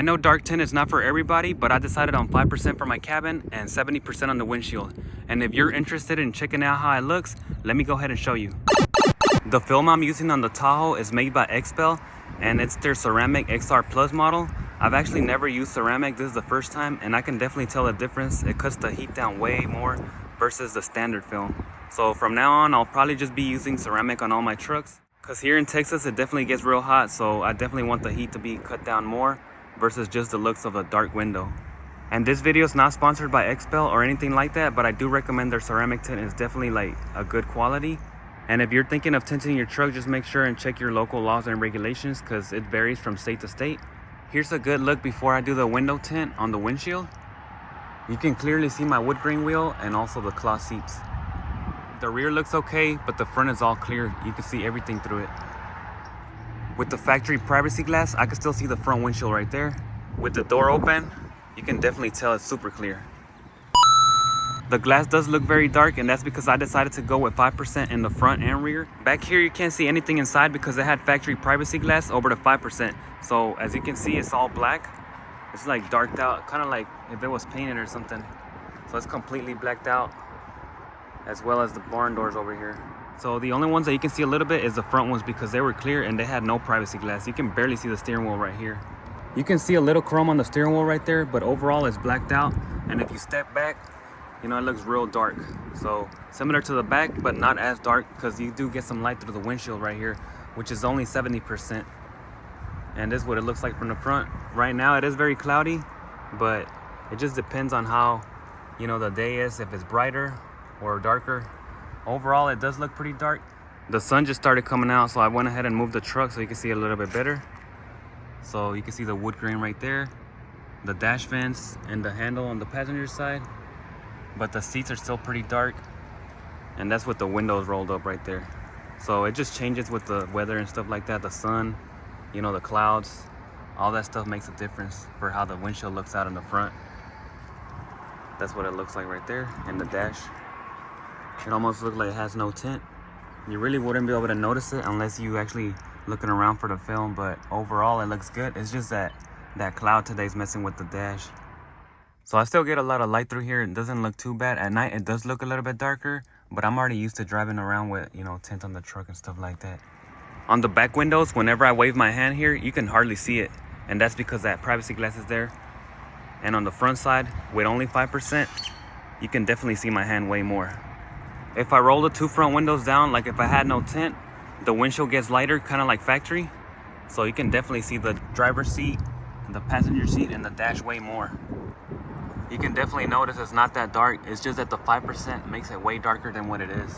know dark tint is not for everybody, but I decided on 5% for my cabin and 70% on the windshield. And if you're interested in checking out how it looks, let me go ahead and show you. The film I'm using on the Tahoe is made by Xpel, and it's their ceramic XR Plus model. I've actually never used ceramic, this is the first time, and I can definitely tell the difference. It cuts the heat down way more versus the standard film. So from now on, I'll probably just be using ceramic on all my trucks. Because here in Texas, it definitely gets real hot, so I definitely want the heat to be cut down more versus just the looks of a dark window. And this video is not sponsored by Xpel or anything like that, but I do recommend their ceramic tint. Is definitely like a good quality. And if you're thinking of tinting your truck, just make sure and check your local laws and regulations because it varies from state to state. Here's a good look before I do the window tint on the windshield. You can clearly see my wood grain wheel and also the cloth seats. The rear looks okay, but the front is all clear. You can see everything through it. With the factory privacy glass, I can still see the front windshield right there. With the door open, you can definitely tell it's super clear. The glass does look very dark, and that's because I decided to go with 5% in the front and rear. Back here, you can't see anything inside because it had factory privacy glass over to 5%. So as you can see, it's all black. It's like darked out, kind of like if it was painted or something. So it's completely blacked out, as well as the barn doors over here. So the only ones that you can see a little bit is the front ones because they were clear and they had no privacy glass. You can barely see the steering wheel right here. You can see a little chrome on the steering wheel right there, but overall it's blacked out. And if you step back, you know, it looks real dark. So similar to the back, but not as dark because you do get some light through the windshield right here, which is only 70%. And this is what it looks like from the front. Right now it is very cloudy, but it just depends on how, you know, the day is, if it's brighter or darker. Overall, it does look pretty dark. The sun just started coming out, so I went ahead and moved the truck so you can see a little bit better. So you can see the wood grain right there, the dash vents and the handle on the passenger side. But the seats are still pretty dark, and that's with the windows rolled up right there. So it just changes with the weather and stuff like that. The sun, you know, the clouds, all that stuff makes a difference for how the windshield looks out in the front. That's what it looks like right there in the dash. It almost looks like it has no tint. You really wouldn't be able to notice it unless you actually looking around for the film, but overall it looks good. It's just that cloud today is messing with the dash. So I still get a lot of light through here. It doesn't look too bad. At night it does look a little bit darker, but I'm already used to driving around with, you know, tint on the truck and stuff like that. On the back windows, whenever I wave my hand here, you can hardly see it, and that's because that privacy glass is there. And on the front side, with only 5%, you can definitely see my hand way more. If I roll the two front windows down, like if I had no tint, the windshield gets lighter, kind of like factory. So you can definitely see the driver's seat, the passenger seat, and the dash way more. You can definitely notice it's not that dark. It's just that the 5% makes it way darker than what it is.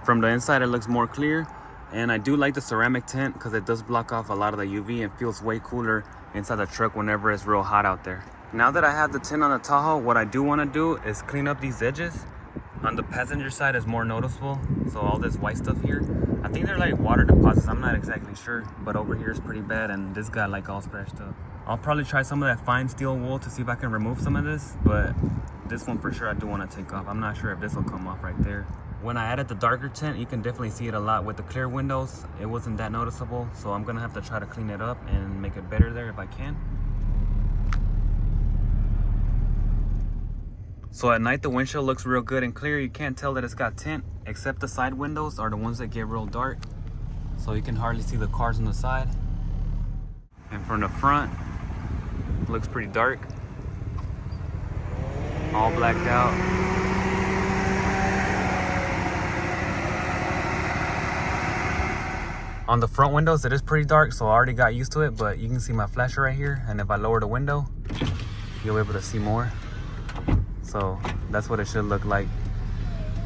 From the inside, it looks more clear. And I do like the ceramic tint because it does block off a lot of the UV and feels way cooler inside the truck whenever it's real hot out there. Now that I have the tint on the Tahoe, what I do want to do is clean up these edges. On the passenger side is more noticeable, so all this white stuff here, I think they're like water deposits. I'm not exactly sure, but over here is pretty bad, and this got like all scratched up. I'll probably try some of that fine steel wool to see if I can remove some of this, but this one for sure I do want to take off. I'm not sure if this will come off right there. When I added the darker tint, you can definitely see it a lot. With the clear windows, it wasn't that noticeable, so I'm gonna have to try to clean it up and make it better there if I can. So at night, the windshield looks real good and clear. You can't tell that it's got tint, except the side windows are the ones that get real dark. So you can hardly see the cars on the side. And from the front, it looks pretty dark. All blacked out. On the front windows, it is pretty dark, so I already got used to it, but you can see my flasher right here. And if I lower the window, you'll be able to see more. So that's what it should look like,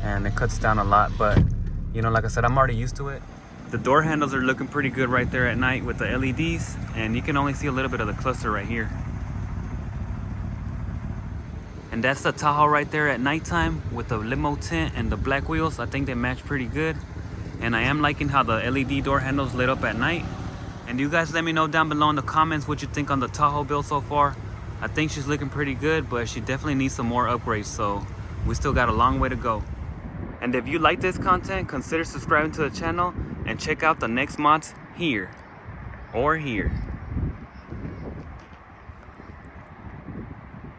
and it cuts down a lot, but you know, like I said, I'm already used to it. The door handles are looking pretty good right there at night with the LEDs, and you can only see a little bit of the cluster right here. And that's the Tahoe right there at nighttime with the limo tint and the black wheels. I think they match pretty good, and I am liking how the LED door handles lit up at night. And you guys let me know down below in the comments what you think on the Tahoe build so far. I think she's looking pretty good, but she definitely needs some more upgrades, so we still got a long way to go. And if you like this content, consider subscribing to the channel and check out the next mods here or here.